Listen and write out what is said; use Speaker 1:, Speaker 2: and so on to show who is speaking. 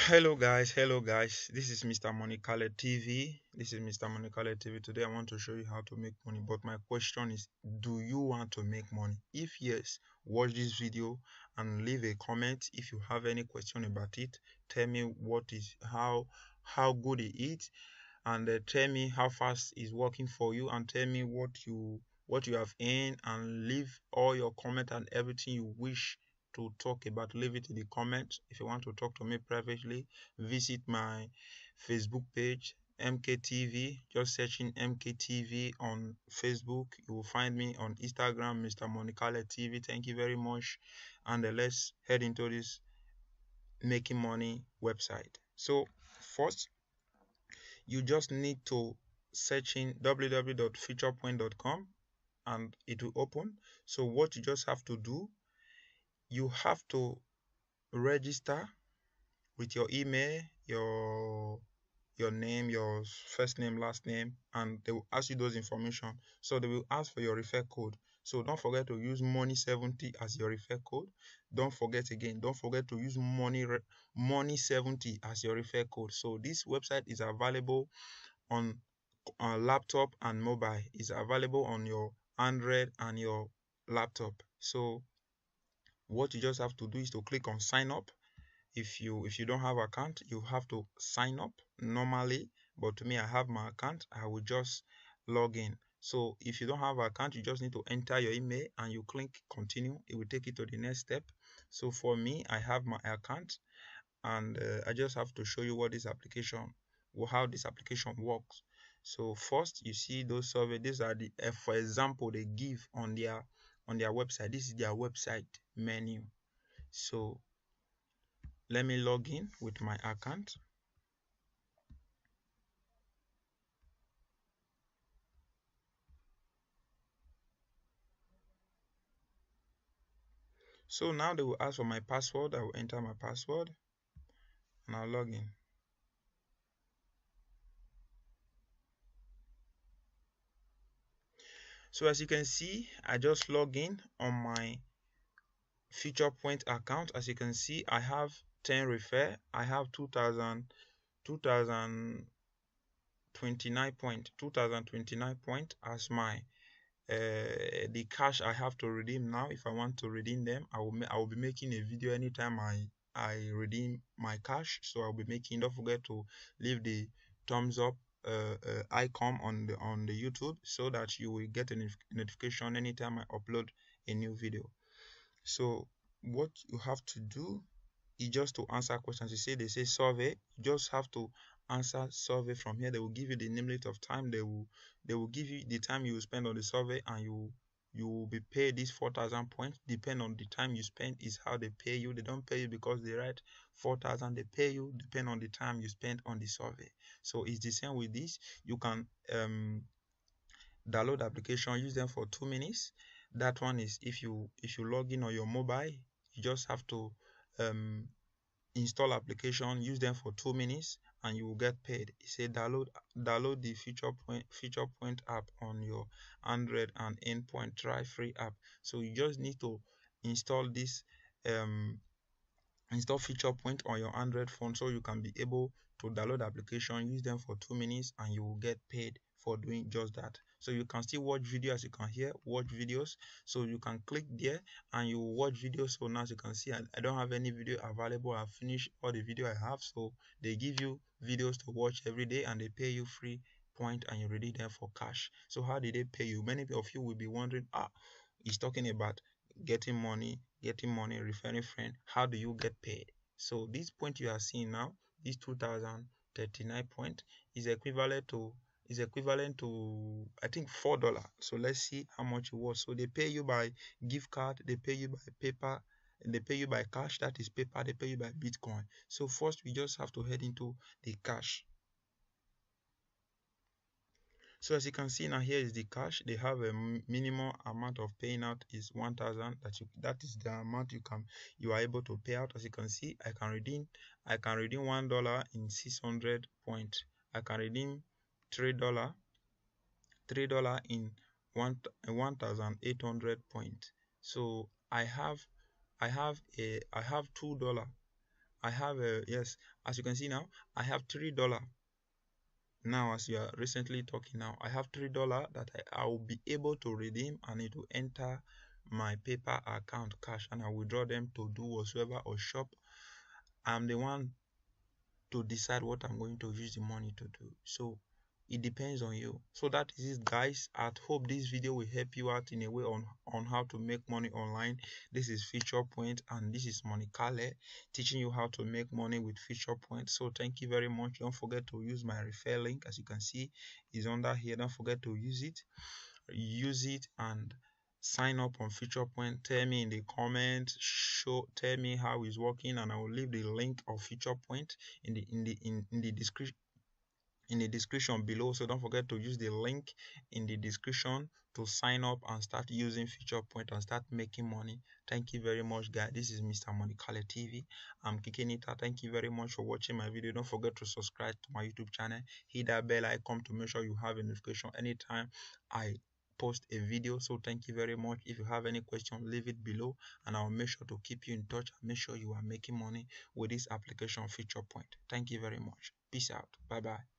Speaker 1: Hello guys, this is Mr. Monicale TV. Today I want to show you how to make money, but my question is, do you want to make money? If yes, watch this video and leave a comment. If you have any question about it, tell me how good it is, and tell me how fast it's working for you, and tell me what you have earned, and leave all your comment and everything you wish to talk about. Leave it in the comments. If you want to talk to me privately, visit my Facebook page, MKTV. Just searching MKTV on Facebook, you will find me. On Instagram, Mr. Monicale TV. Thank you very much, and let's head into this making money website. So first, you just need to search in www.featurepoint.com and it will open. So what you just have to do, you have to register with your email, your name, your first name, last name, and they will ask you those information. So they will ask for your refer code. So don't forget to use money70 as your refer code. Don't forget to use money70 as your refer code. So this website is available on laptop and mobile. Is available on your Android and your laptop. So what you just have to do is to click on sign up. If you don't have account, you have to sign up normally, but to me, I have my account. I will just log in. So if you don't have account, you just need to enter your email and you click continue. It will take you to the next step. So for me, I have my account, and I just have to show you how this application works. So first, you see those survey. These are the for example they give on their website. This is their website menu. So let me log in with my account. So now they will ask for my password. I will enter my password and I'll log in. So as you can see, I just log in on my Feature Point account. As you can see, I have 10 refer. I have 2029 point as my the cash I have to redeem. Now if I want to redeem them, I will be making a video anytime I redeem my cash. So I'll be making. Don't forget to leave the thumbs up icon on the YouTube, so that you will get a notification anytime I upload a new video. So what you have to do is just to answer questions. They say survey. You just have to answer survey. From here they will give you the limit of time. They will give you the time you will spend on the survey, and you will be paid this 4,000 points. Depend on the time you spend is how they pay you. They don't pay you because they write 4,000. They pay you depend on the time you spend on the survey. So it's the same with this. You can download the application, use them for 2 minutes. That one is if you log in on your mobile. You just have to install application, use them for 2 minutes, and you will get paid. It say download the feature point app on your Android and endpoint, try free app. So you just need to install this install Feature Point on your Android phone, so you can be able to download the application, use them for 2 minutes, and you will get paid for doing just that. So you can still watch videos. As you can hear, watch videos. So you can click there and you watch videos. So now as you can see, I don't have any video available. I've finished all the video I have. So they give you videos to watch every day, and they pay you free point, and you redeem them for cash. So how did they pay you? Many of you will be wondering, he's talking about getting money, referring friend. How do you get paid? So this point you are seeing now, this 2039 point, is equivalent to I think $4. So let's see how much it was. So they pay you by gift card, they pay you by paper, and they pay you by cash. That is paper. They pay you by Bitcoin. So first we just have to head into the cash. So as you can see now, here is the cash. They have a minimum amount of paying out is 1,000. That is the amount you are able to pay out. As you can see, I can redeem $1 in 600 points. I can redeem $3 in 1,800 points. So I have $2. I have a, yes, as you can see now, I have $3 now. As you are recently talking now, I have $3 that I will be able to redeem, and it will enter my paper account cash, and I withdraw them to do whatsoever or shop. I'm the one to decide what I'm going to use the money to do. So it depends on you. So that is it, guys. I hope this video will help you out in a way on how to make money online. This is Feature Point, and this is Monikale teaching you how to make money with Feature Point. So thank you very much. Don't forget to use my refer link, as you can see is under here. Don't forget to use it and sign up on Feature Point. Tell me in the comments, tell me how it's working, and I will leave the link of Feature Point in the description below. So don't forget to use the link in the description to sign up and start using Feature Point and start making money. Thank you very much, guys. This is Mr. Monikale TV. I'm kicking it out. Thank you very much for watching my video. Don't forget to subscribe to my YouTube channel. Hit that bell icon to make sure you have a notification anytime I post a video. So thank you very much. If you have any question, leave it below, and I'll make sure to keep you in touch and make sure you are making money with this application Feature Point. Thank you very much. Peace out. Bye bye.